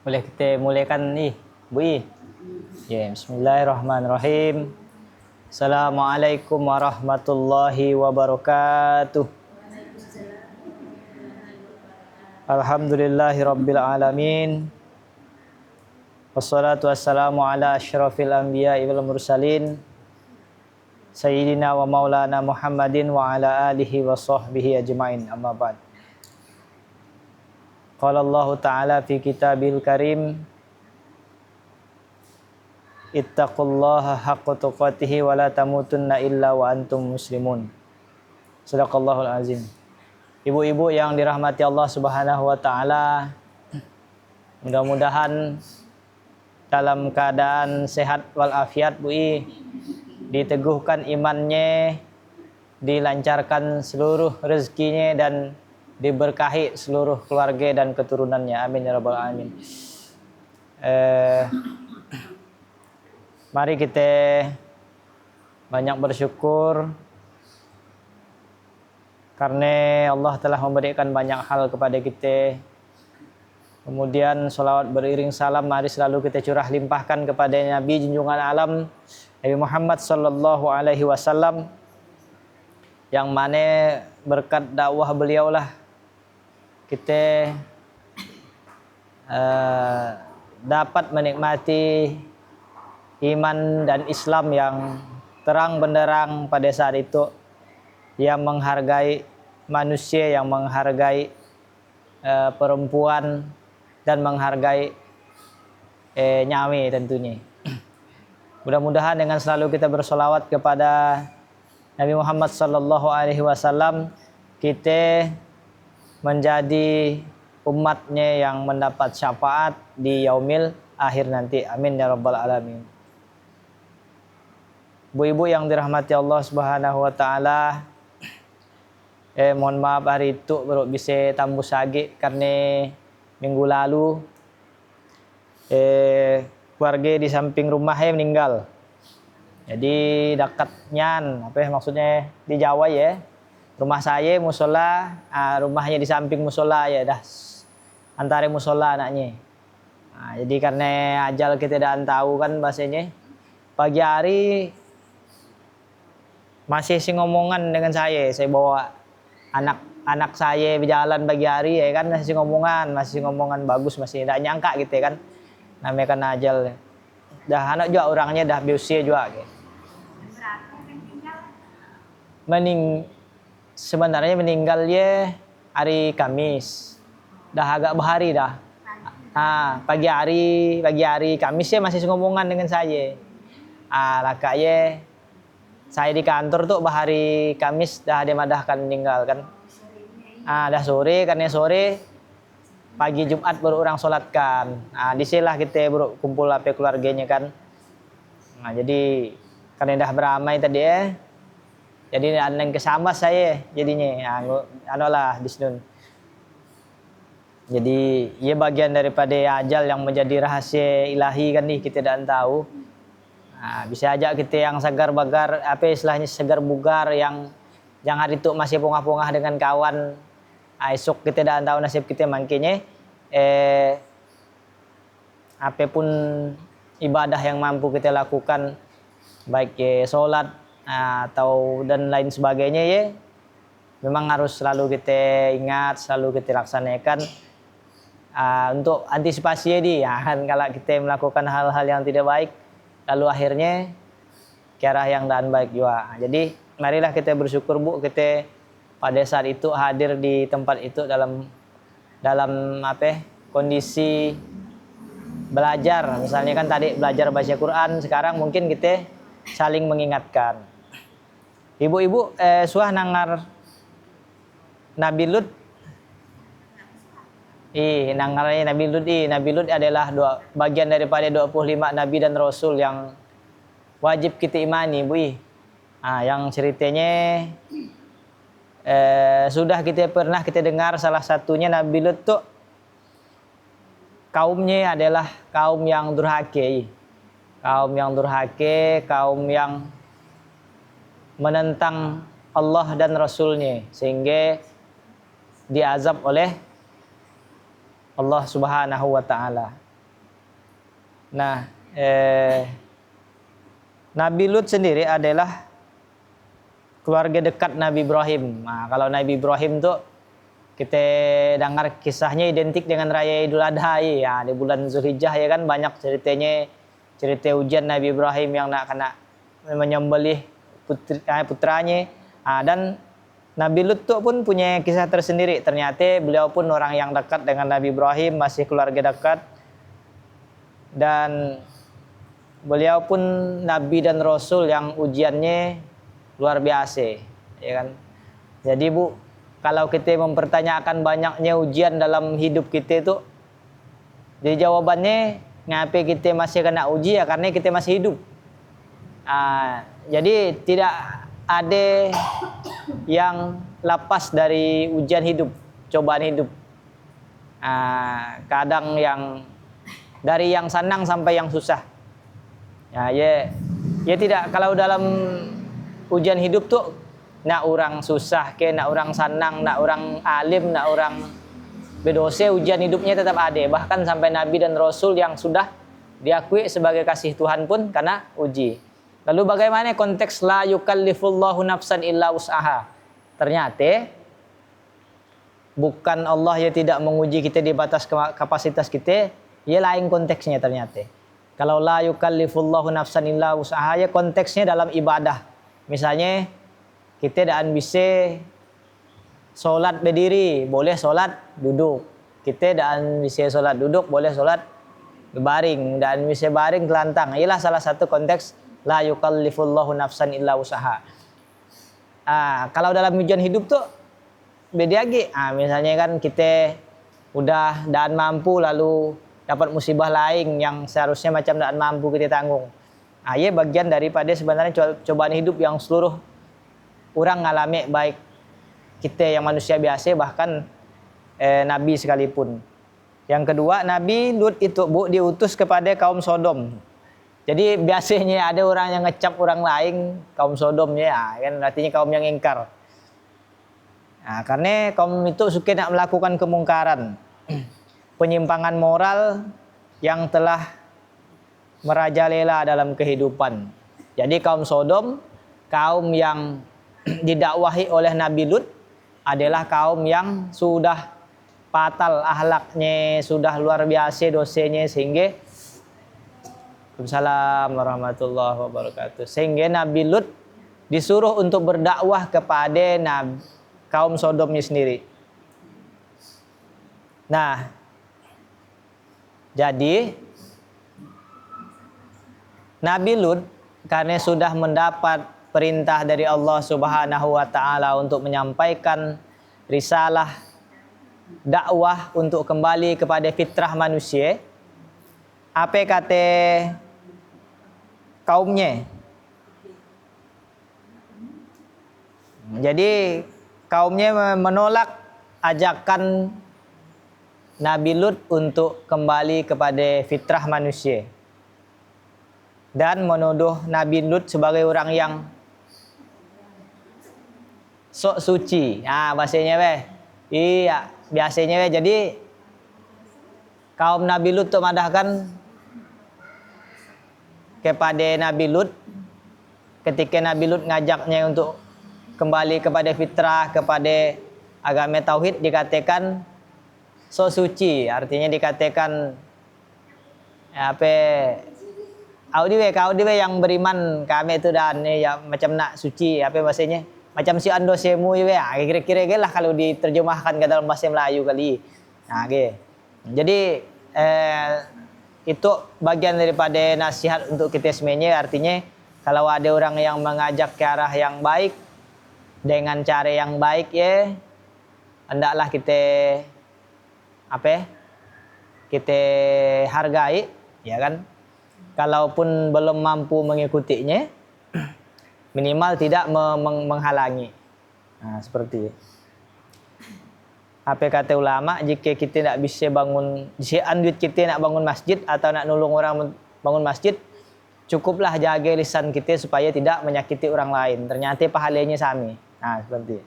Boleh kita mulaikan nih, Bu I? Ya, bismillahirrahmanirrahim. Assalamualaikum warahmatullahi wabarakatuh. Alhamdulillahirabbil alamin. Wassalatu wassalamu ala asyrafil anbiya'i wal mursalin. Sayyidina wa maulana Muhammadin wa ala alihi wa sahbihi ajma'in. Amma ba'd. Qala Allah Ta'ala fi kitabil karim, ittaqullaha haqqa tuqatihi wa la tamutunna illa wa antum muslimun. Shadaqallahul azim. Ibu-ibu yang dirahmati Allah Subhanahu wa Ta'ala, mudah-mudahan dalam keadaan sehat walafiat, Bu I, diteguhkan imannya, dilancarkan seluruh rezekinya, dan diberkahi seluruh keluarga dan keturunannya. Amin ya rabbal alamin. Mari kita banyak bersyukur karena Allah telah memberikan banyak hal kepada kita. Kemudian salawat beriring salam mari selalu kita curah limpahkan kepada Nabi junjungan alam Nabi Muhammad sallallahu alaihi wasallam, yang mana berkat dakwah beliaulah kita dapat menikmati iman dan Islam yang terang benderang pada saat itu, yang menghargai manusia, yang menghargai perempuan, dan menghargai nyawa tentunya. Mudah-mudahan dengan selalu kita bersolawat kepada Nabi Muhammad sallallahu alaihi wasallam, kita menjadi umatnya yang mendapat syafaat di yaumil akhir nanti. Amin ya rabbal alamin. Bu-ibu yang dirahmati Allah Subhanahu wa Ta'ala, mohon maaf hari itu baru bisa tambus lagi karena minggu lalu keluarga di samping rumahnya meninggal. Jadi dekatnya, maksudnya di Jawa ya, rumah saya musola, rumahnya di samping musola ya, dah antara musola anaknya. Jadi karena ajal kita dah tahu kan bahasanya, pagi hari masih si ngomongan dengan saya bawa anak saya berjalan pagi hari ya kan, masih ngomongan bagus, masih tidak nyangka gitu ya kan, namanya kan ajal. Dah anak juga orangnya dah berusia juga gitu. Sebenarnya meninggalnya hari Kamis, dah agak bahari dah. Pagi hari Kamis ya masih ngomongan dengan saya. Lakaknya saya di kantor tuh bahari Kamis dah dia madahkan meninggal kan. Dah sore, karena sore pagi Jumat baru orang sholatkan. Disilah kita baru kumpul keluarganya kan. Jadi karena dah beramai tadi ya. Jadi aneng kesama saya jadinya. Anolah di sini. Jadi ia bagian daripada ajal yang menjadi rahasia ilahi kan nih, kita tidak tahu. Bisa aja kita yang segar bagar, istilahnya segar bugar, yang hari itu masih pongah-pongah dengan kawan. Esok kita tidak tahu nasib kita, makanya apapun ibadah yang mampu kita lakukan, baik sholat atau dan lain sebagainya ya, memang harus selalu kita ingat, selalu kita laksanakan untuk antisipasi kan, kalau kita melakukan hal-hal yang tidak baik lalu akhirnya ke arah yang dan baik juga. Jadi marilah kita bersyukur Bu, kita pada saat itu hadir di tempat itu dalam kondisi belajar. Misalnya kan tadi belajar baca Quran, sekarang mungkin kita saling mengingatkan. Ibu-ibu suah nangar Nabi Lut. Nangarnya Nabi Lut. Nabi Lut adalah bagian daripada 25 Nabi dan Rasul yang wajib kita imani, Bu. Yang ceritanya sudah kita pernah dengar, salah satunya Nabi Lut tuh kaumnya adalah kaum yang durhaka. Kaum yang durhaka, kaum yang menentang Allah dan Rasulnya, sehingga diazab oleh Allah Subhanahu wa Ta'ala. Nah, Nabi Lut sendiri adalah keluarga dekat Nabi Ibrahim. Nah, kalau Nabi Ibrahim tuh kita dengar kisahnya identik dengan raya Idul Adha ya, di bulan Zulhijjah ya kan, banyak ceritanya, cerita ujian Nabi Ibrahim yang nak kena menyembelih putranya. Nah, dan Nabi Lut tuh pun punya kisah tersendiri. Ternyata beliau pun orang yang dekat dengan Nabi Ibrahim, masih keluarga dekat. Dan beliau pun nabi dan rasul yang ujiannya luar biasa, ya kan. Jadi Bu, kalau kita mempertanyakan banyaknya ujian dalam hidup kita itu, jadi jawabannya ngapa kita masih kena uji ya karena kita masih hidup. Jadi tidak ada yang lepas dari ujian hidup, cobaan hidup. Kadang yang dari yang senang sampai yang susah. Ya tidak, kalau dalam ujian hidup tuh nak orang susah ke, nak orang senang, nak orang alim, nak orang berdosa, ujian hidupnya tetap ada. Bahkan sampai nabi dan rasul yang sudah diakui sebagai kasih Tuhan pun karena uji. Lalu bagaimana konteks la yukallifullahu nafsan illa wus'aha? Ternyata bukan Allah yang tidak menguji kita di batas kapasitas kita, ya lain konteksnya ternyata. Kalau la yukallifullahu nafsan illa wus'aha, ya konteksnya dalam ibadah. Misalnya kita tidak bisa sholat berdiri, boleh sholat duduk. Kita tidak bisa sholat duduk, boleh sholat berbaring. Dan bisa baring telantang. Ialah salah satu konteks la yukallifullahu nafsan illa wus'aha. Kalau dalam ujian hidup tuh beda lagi. Misalnya kan kita udah dan mampu lalu dapat musibah lain yang seharusnya macam dan mampu kita tanggung. Ya bagian daripada sebenarnya cobaan hidup yang seluruh orang ngalami, baik kita yang manusia biasa bahkan nabi sekalipun. Yang kedua, Nabi Lut itu Bu diutus kepada kaum Sodom. Jadi biasanya ada orang yang ngecap orang lain kaum Sodomnya, kan artinya kaum yang ingkar. Karena kaum itu suka nak melakukan kemungkaran, penyimpangan moral yang telah merajalela dalam kehidupan. Jadi kaum Sodom, kaum yang didakwahi oleh Nabi Lut adalah kaum yang sudah fatal akhlaknya, sudah luar biasa dosanya, sehingga Waalaikumsalam warahmatullahi wabarakatuh. Sehingga Nabi Lut disuruh untuk berdakwah kepada kaum Sodomnya sendiri. Nah, jadi Nabi Lut karena sudah mendapat perintah dari Allah Subhanahu wa taala untuk menyampaikan risalah dakwah untuk kembali kepada fitrah manusia, apa kata kaumnya? Jadi kaumnya menolak ajakan Nabi Lut untuk kembali kepada fitrah manusia dan menuduh Nabi Lut sebagai orang yang sok suci. Bahasanya iya, biasanya jadi kaum Nabi Lut itu madahkan kepada Nabi Lut ketika Nabi Lut ngajaknya untuk kembali kepada fitrah, kepada agama tauhid, dikatakan so suci, artinya dikatakan kau diwe yang beriman kami itu dan ya macam nak suci, bahasanya macam si ando semu kira-kira lah kalau diterjemahkan ke dalam bahasa Melayu kali. Jadi itu bagian daripada nasihat untuk kita semuanya. Artinya kalau ada orang yang mengajak ke arah yang baik dengan cara yang baik, ya hendaklah kita kita hargai, ya kan. Kalaupun belum mampu mengikutinya, minimal tidak menghalangi. Seperti itu. Apa kata ulama, jika kita nak bisa bangun, duit kita nak bangun masjid atau nak nolong orang bangun masjid, cukuplah jaga lisan kita supaya tidak menyakiti orang lain. Ternyata pahalanya sami. Seperti itu.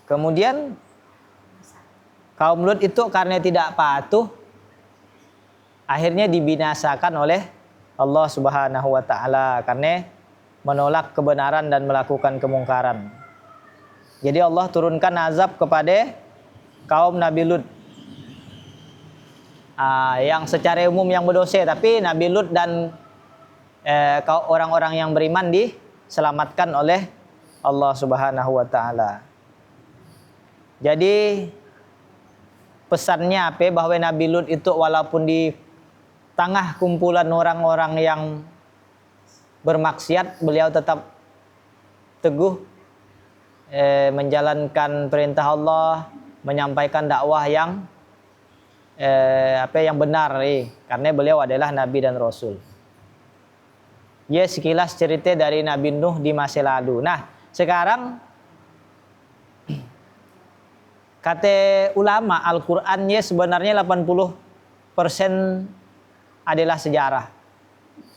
Kemudian kaum Lut itu karena tidak patuh, akhirnya dibinasakan oleh Allah Subhanahu wa taala karena menolak kebenaran dan melakukan kemungkaran. Jadi Allah turunkan azab kepada kaum Nabi Lut. Yang secara umum yang berdosa, tapi Nabi Lut dan orang-orang yang beriman diselamatkan oleh Allah Subhanahu wa taala. Jadi pesannya apa? Bahwa Nabi Lut itu walaupun di tengah kumpulan orang-orang yang bermaksiat, beliau tetap teguh menjalankan perintah Allah, menyampaikan dakwah yang yang benar, karena beliau adalah nabi dan rasul. Ya, sekilas cerita dari Nabi Nuh di masa lalu. Nah, sekarang kata ulama Al-Qur'an ya sebenarnya 80% adalah sejarah.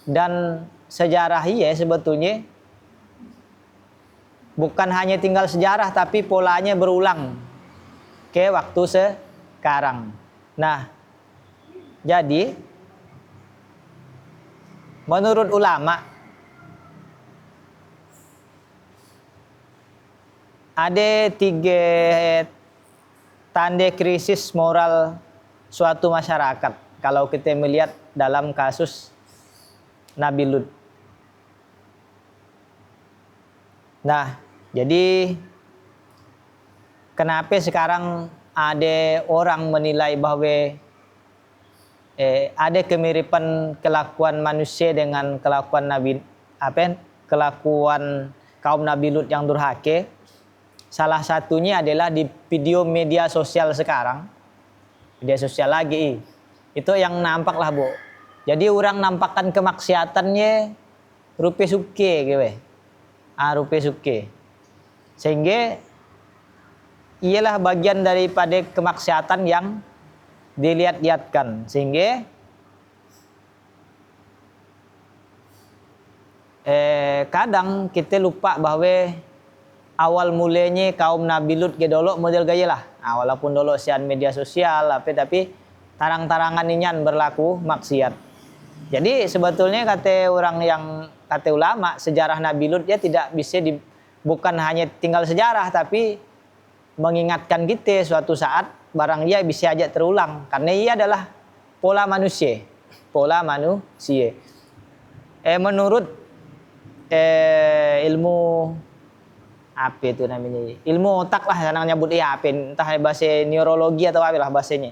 Dan sejarah ya sebetulnya bukan hanya tinggal sejarah, tapi polanya berulang ke waktu sekarang. Nah, jadi menurut ulama ada 3 tanda krisis moral suatu masyarakat kalau kita melihat dalam kasus Nabi Lut. Nah, jadi kenapa sekarang ada orang menilai bahwa ada kemiripan kelakuan manusia dengan kelakuan kelakuan kaum Nabi Lut yang durhaka. Salah satunya adalah di video media sosial sekarang. Media sosial lagi. Itu yang nampak lah, Bu. Jadi orang nampakkan kemaksiatannya rupa suke gitu. Rupa suke. Sehingga ialah bagian daripada kemaksiatan yang dilihat-lihatkan, sehingga kadang kita lupa bahwa awal mulanya kaum Nabi Lut ke dulu model gaya lah. Walaupun dulu sian media sosial tapi tarang-tarangan inyan berlaku maksiat. Jadi sebetulnya kata ulama sejarah Nabi Lut ya tidak bisa bukan hanya tinggal sejarah, tapi mengingatkan kita suatu saat barang ia bisa aja terulang karena ia adalah pola manusia. Menurut ilmu apa itu namanya? Ilmu otak lah senang nyebut entah bahasa neurologi atau apa lah bahasanya.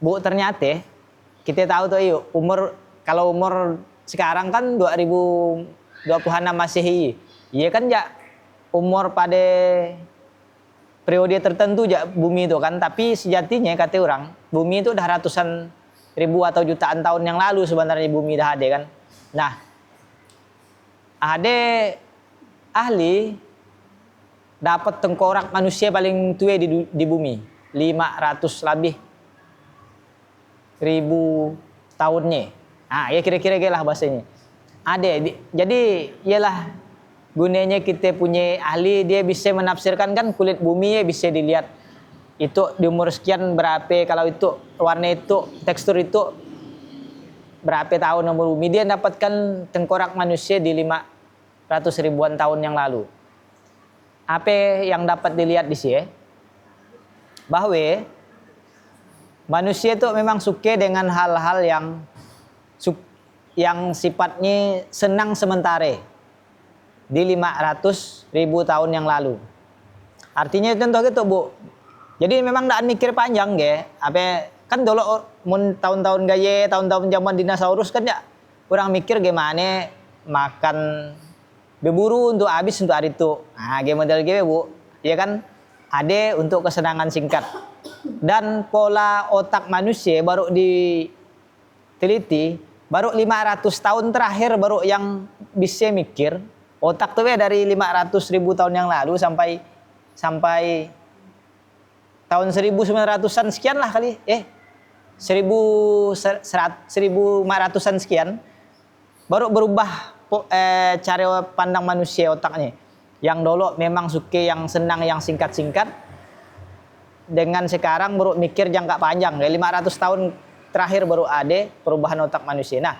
Bu, ternyata kita tahu tuh kalau umur sekarang kan 2026 Masehi. Iya kan ya umur pada periode tertentu ya bumi itu kan, tapi sejatinya kata orang bumi itu udah ratusan ribu atau jutaan tahun yang lalu sebenarnya bumi dah ada kan. Nah, ada ahli dapat tengkorak manusia paling tua di bumi 500 lebih ribu tahunnya. Ya kira-kira lah bahasanya. Jadi ialah gunanya kita punya ahli, dia bisa menafsirkan kan kulit bumi ya bisa dilihat itu di umur sekian berapa, kalau itu warna itu tekstur itu berapa tahun umur bumi. Dia dapatkan tengkorak manusia di 500 ribuan tahun yang lalu. Apa yang dapat dilihat di sini bahwa manusia itu memang suka dengan hal-hal yang sifatnya senang sementara di 500 ribu tahun yang lalu. Artinya contoh gitu, Bu. Jadi memang tidak mikir panjang kan dulu tahun-tahun gaya, tahun-tahun zaman dinosaurus kan ya orang mikir gimana makan berburu untuk habis untuk hari itu. Game model gitu, Bu. Ya kan ada untuk kesenangan singkat. Dan pola otak manusia baru diteliti baru 500 tahun terakhir baru yang bisa mikir. Otak tuh ya dari 500 ribu tahun yang lalu sampai tahun 1900-an sekian lah kali. 1500-an sekian baru berubah cara pandang manusia otaknya. Yang dulu memang suka yang senang yang singkat-singkat, dengan sekarang baru mikir jangka panjang. 500 tahun terakhir baru ada perubahan otak manusia. Nah,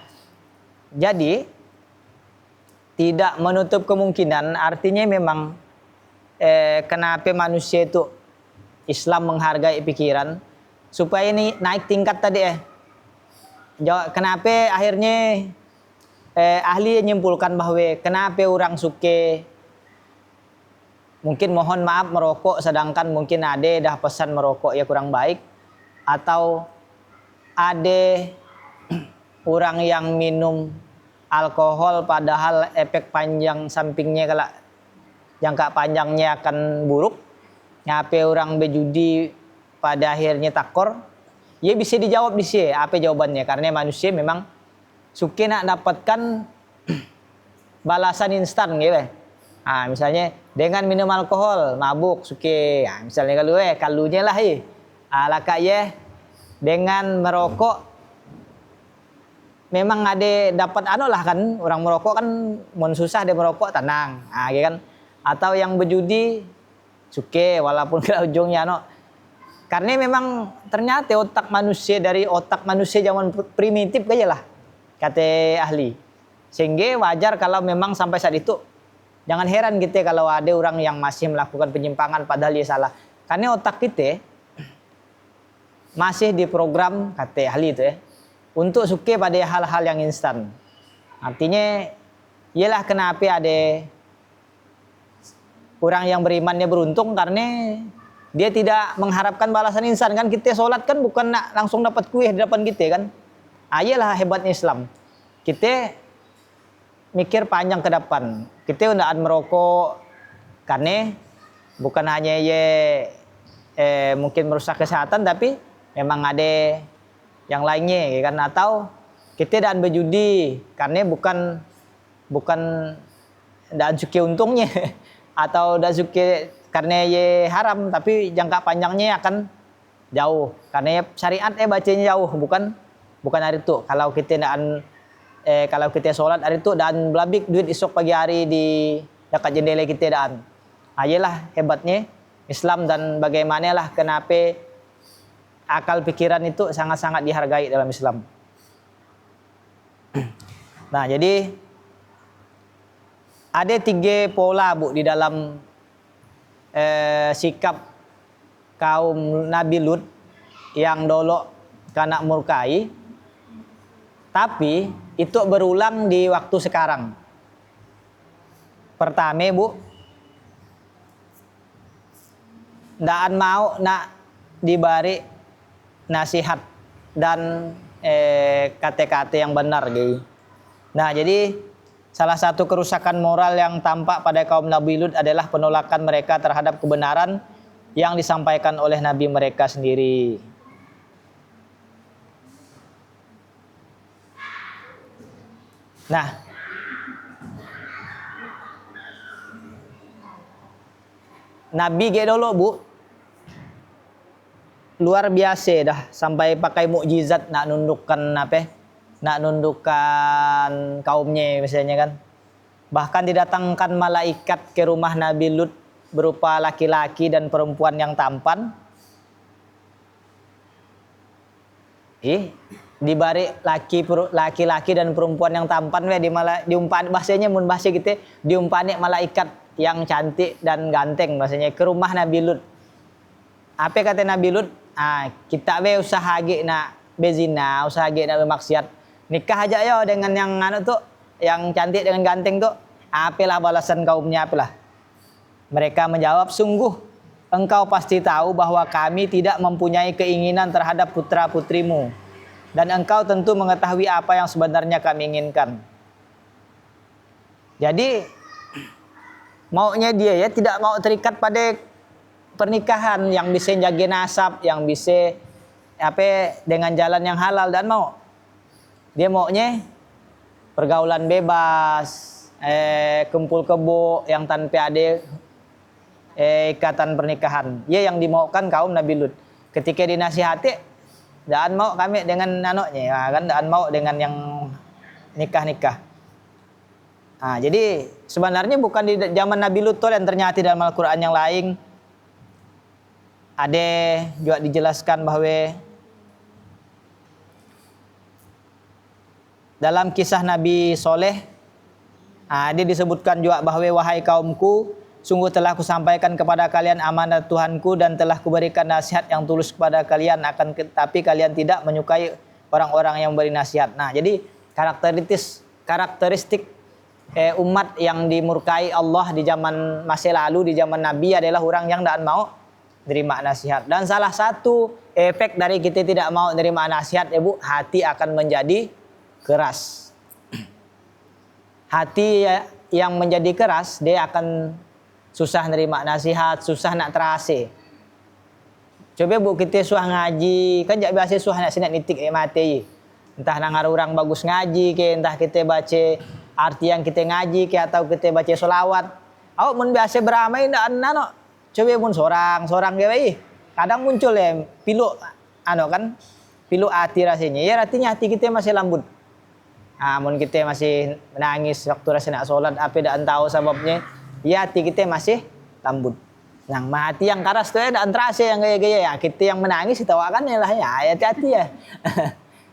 jadi tidak menutup kemungkinan, artinya memang kenapa manusia itu Islam menghargai pikiran supaya ini naik tingkat tadi kenapa akhirnya ahli menyimpulkan bahwa kenapa orang suka mungkin mohon maaf merokok sedangkan mungkin ada dah pesan merokok ya kurang baik, atau ada orang yang minum alkohol padahal efek panjang sampingnya kalau jangka panjangnya akan buruk. Ngapa orang berjudi pada akhirnya takor? Ya bisa dijawab di sini. Apa jawabannya? Karena manusia memang suka nak dapatkan balasan instan gitu. Misalnya dengan minum alkohol mabuk suka. Misalnya kalunya lah alaka dengan merokok memang ada dapat lah kan, orang merokok kan mun susah dia merokok tenang. Gitu kan. Atau yang berjudi suka walaupun ke ujungnya karena memang ternyata otak manusia dari otak manusia zaman primitif aja lah kata ahli. Sehingga wajar kalau memang sampai saat itu jangan heran gitu kalau ada orang yang masih melakukan penyimpangan padahal dia salah. Karena otak kita masih diprogram kata ahli itu untuk suka pada hal-hal yang instan. Artinya ialah kenapa ada orang yang berimannya beruntung karena dia tidak mengharapkan balasan instan kan. Kita sholat kan bukan nak langsung dapat kue di depan kita kan. Ialah hebatnya Islam. Kita mikir panjang ke depan. Kita undaan merokok karena bukan hanya mungkin merusak kesehatan tapi memang ada yang lainnya kan. Atau kita dan berjudi karena bukan dan suka untungnya atau dan suka karena haram tapi jangka panjangnya akan jauh karena syariat bacanya jauh bukan hari itu. Kalau kita kalau kita sholat hari itu dan belabik duit esok pagi hari di dekat jendela kita dan ayolah hebatnya Islam dan bagaimana lah kenapa akal pikiran itu sangat-sangat dihargai dalam Islam. Nah jadi ada 3 pola di dalam sikap kaum Nabi Lut yang dolok kanak murkai, tapi itu berulang di waktu sekarang. Pertama ndaan mau nak diberi nasihat dan kata-kata yang benar gitu. Nah jadi salah satu kerusakan moral yang tampak pada kaum Nabi Lut adalah penolakan mereka terhadap kebenaran yang disampaikan oleh Nabi mereka sendiri. Nah, Nabi dulu luar biasa dah sampai pakai mukjizat nak nundukkan kaumnya misalnya kan. Bahkan didatangkan malaikat ke rumah Nabi Lut berupa laki-laki dan perempuan yang tampan. Dibari laki-laki dan perempuan yang tampan diumpan bahasanya mun bahasa kita diumpani malaikat yang cantik dan ganteng bahasanya ke rumah Nabi Lut. Apa kata Nabi Lut? Kita usaha nak bezina, usaha nak bermaksiat. Nikah aja yo dengan yang yang cantik dengan ganteng tuh. Apalah balasan kaumnya apalah. Mereka menjawab, sungguh engkau pasti tahu bahwa kami tidak mempunyai keinginan terhadap putra-putrimu. Dan engkau tentu mengetahui apa yang sebenarnya kami inginkan. Jadi maunya dia tidak mau terikat pada pernikahan yang bisa jaga nasab, yang bisa dengan jalan yang halal dan mau. Dia maunya pergaulan bebas, kumpul kebo yang tanpa ada ikatan pernikahan. Yang dimaukan kaum Nabi Lut. Ketika dinasihati, daan mau kami dengan anaknya, kan daan mau dengan yang nikah. Jadi sebenarnya bukan di zaman Nabi Lut yang ternyata dalam Al-Quran yang lain ada juga dijelaskan bahwa dalam kisah Nabi Soleh, dia disebutkan juga bahwa wahai kaumku, sungguh telah kusampaikan kepada kalian amanat Tuhanku dan telah kuberikan nasihat yang tulus kepada kalian, akan tetapi kalian tidak menyukai orang-orang yang beri nasihat. Nah, jadi karakteristik umat yang dimurkai Allah di zaman masa lalu, di zaman Nabi adalah orang yang tidak mau terima nasihat. Dan salah satu efek dari kita tidak mau terima nasihat, Ibu, hati akan menjadi keras. Hati yang menjadi keras, dia akan susah nerima nasihat, susah nak terasa. Coba Bu, kita suah ngaji, kan jak biasa suah nak sinat nitik mati. Entah nang orang bagus ngaji ke, entah kita baca arti yang kita ngaji ke, atau kita baca solawat. Awak mun biasa beramai ndak ano. Coba mun sorang ge kadang muncul ya pilu kan, pilu hati rasanya. Ya artinya hati kita masih lembut. Mun kita masih menangis waktu rasa nak solat, apa dak tahu sebabnya, ya hati kita masih lembut. Yang hati yang keras tuh ya dak terasa yang gaya-gaya ya. Kita yang menangis ditawakan ya lah ya, hati-hati ya.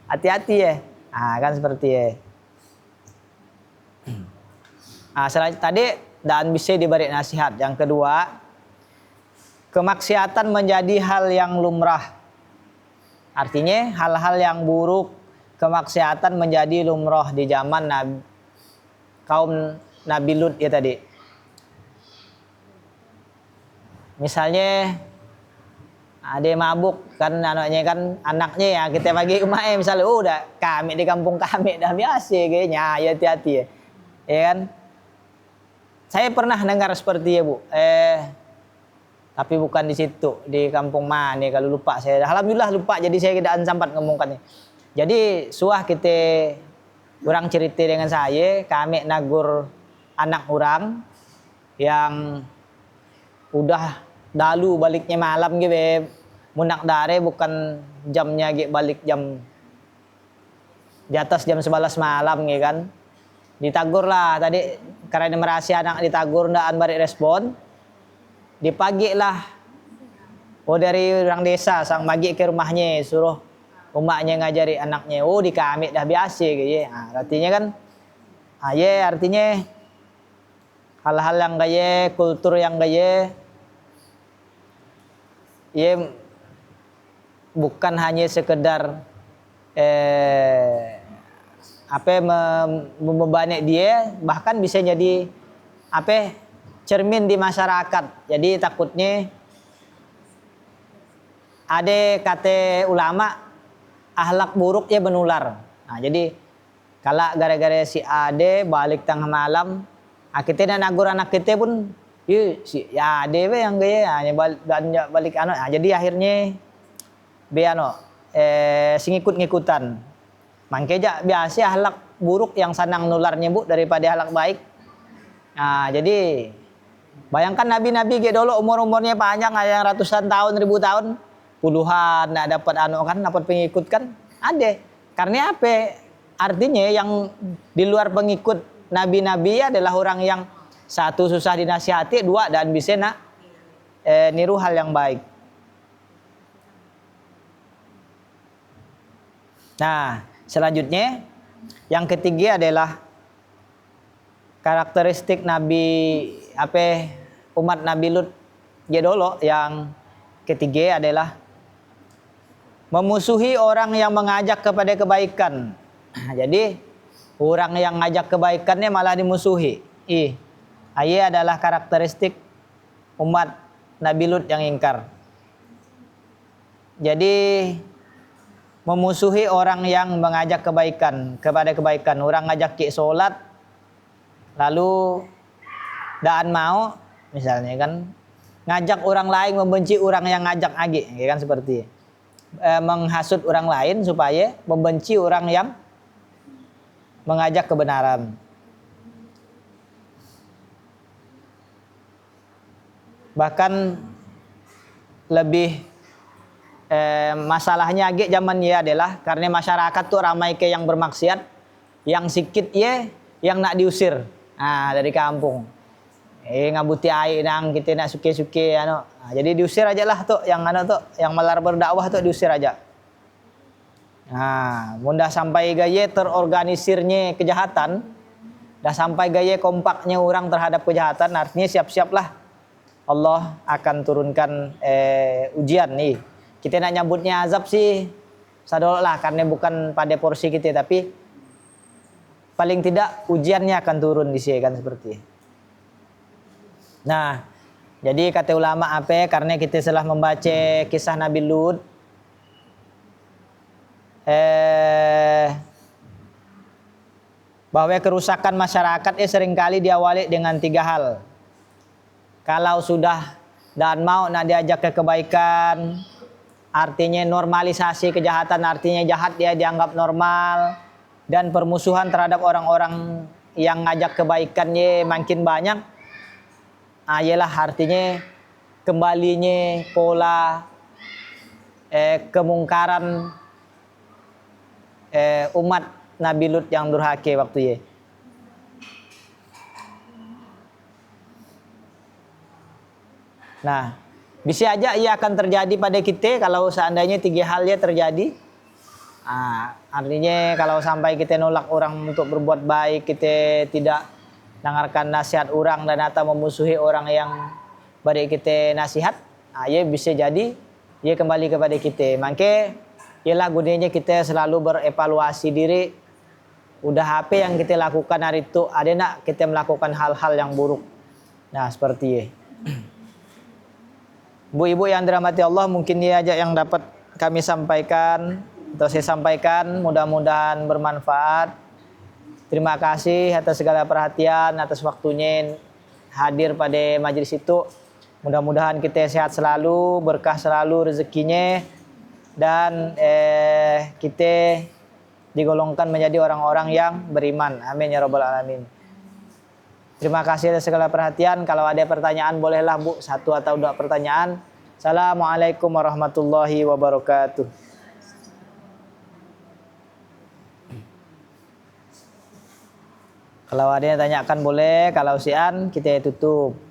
Hati-hati ya. Kan seperti ya. Selanjutnya tadi dan bisa diberi nasihat. Yang kedua, kemaksiatan menjadi hal yang lumrah. Artinya hal-hal yang buruk, kemaksiatan menjadi lumrah di zaman kaum Nabi Lut ya tadi. Misalnya ada mabuk kan anaknya ya kita bagi emak misalnya udah kami di kampung kami dah biasa kayaknya, ya hati-hati ya. Ya kan? Saya pernah dengar seperti ya Bu. Tapi bukan di situ, di kampung mana kalau lupa saya. Alhamdulillah lupa, jadi saya tidak sempat ngomongkannya. Jadi suah kita orang cerita dengan saya, kami nagur anak orang yang udah dalu baliknya malam gitu. Munak dare bukan jamnya gitu, balik jam di atas jam 11 malam gitu kan. Ditagur lah tadi karena merasa anak ditagur ndak bari respon. Di pagi lah, dari orang desa sang pagi ke rumahnya suruh umaknya ngajari anaknya. Di kami dah biasa gitu. Artinya kan, artinya hal-hal yang gaya, kultur yang gaya, ya bukan hanya sekedar membebani dia, bahkan bisa jadi cermin di masyarakat. Jadi takutnya ada kata ulama akhlak buruk ya menular. Jadi kalau gara-gara si ade balik tengah malam, kita dan nagur anak kita pun si ya ade yang gaya balik jadi akhirnya sing ikut-ngikutan. Makanya biasa akhlak buruk yang sanang nularnya Bu daripada akhlak baik. Jadi bayangkan nabi-nabi gitu dulu umurnya panjang, ada yang ratusan tahun, 1000 tahun, puluhan, dapat kan, dapat pengikut kan, ada. Karena apa? Artinya yang di luar pengikut nabi-nabi adalah orang yang satu susah dinasihati, dua dan bisa niru hal yang baik. Nah, selanjutnya yang ketiga adalah karakteristik umat Nabi Lut dulu. Yang ketiga adalah memusuhi orang yang mengajak kepada kebaikan. Jadi orang yang ngajak kebaikannya malah dimusuhi. Ini adalah karakteristik umat Nabi Lut yang ingkar. Jadi memusuhi orang yang mengajak kepada kebaikan. Orang ngajak ki sholat lalu daan mau misalnya kan ngajak orang lain membenci orang yang ngajak lagi kan, seperti menghasut orang lain supaya membenci orang yang mengajak kebenaran. Bahkan lebih masalahnya zaman ya adalah karena masyarakat tuh ramai ke yang bermaksiat, yang sikit yang nak diusir dari kampung. Ngabuti air nang kita nak suke-suke jadi diusir aja lah tuh yang yang malar berdakwah tuh diusir aja. Nah, mudah sampai gaya terorganisirnya kejahatan, dah sampai gaya kompaknya orang terhadap kejahatan, artinya siap-siaplah Allah akan turunkan ujian nih. Kita nak nyambutnya azab sih, sadolok lah karena bukan pada porsi kita, tapi paling tidak ujiannya akan turun di sini kan seperti. Nah, jadi kata ulama apa? Karena kita telah membaca kisah Nabi Lut, bahwa kerusakan masyarakat seringkali diawali dengan 3 hal. Kalau sudah dan mau nak diajak ke kebaikan, artinya normalisasi kejahatan, artinya jahat dia dianggap normal, dan permusuhan terhadap orang-orang yang ngajak kebaikannya makin banyak. Ialah artinya kembalinya pola kemungkaran umat Nabi Lut yang durhaka waktu ye. Nah, bisa aja ia akan terjadi pada kita kalau seandainya 3 halnya terjadi. Artinya kalau sampai kita nolak orang untuk berbuat baik, kita tidak dengarkan nasihat orang dan atau memusuhi orang yang beri kita nasihat, ia bisa jadi ia kembali kepada kita. Maka ialah gunanya kita selalu berevaluasi diri. Udah apa yang kita lakukan hari itu, ada nak kita melakukan hal-hal yang buruk. Nah, seperti ini. Bu-ibu yang dirahmati Allah, mungkin ini aja yang dapat kami sampaikan atau saya sampaikan, mudah-mudahan bermanfaat. Terima kasih atas segala perhatian, atas waktunya hadir pada majelis itu. Mudah-mudahan kita sehat selalu, berkah selalu rezekinya, dan kita digolongkan menjadi orang-orang yang beriman. Amin ya rabbal alamin. Terima kasih atas segala perhatian. Kalau ada pertanyaan bolehlah Bu, 1 atau 2 pertanyaan. Assalamualaikum warahmatullahi wabarakatuh. Kalau ada yang tanyakan boleh, kalau sian kita tutup.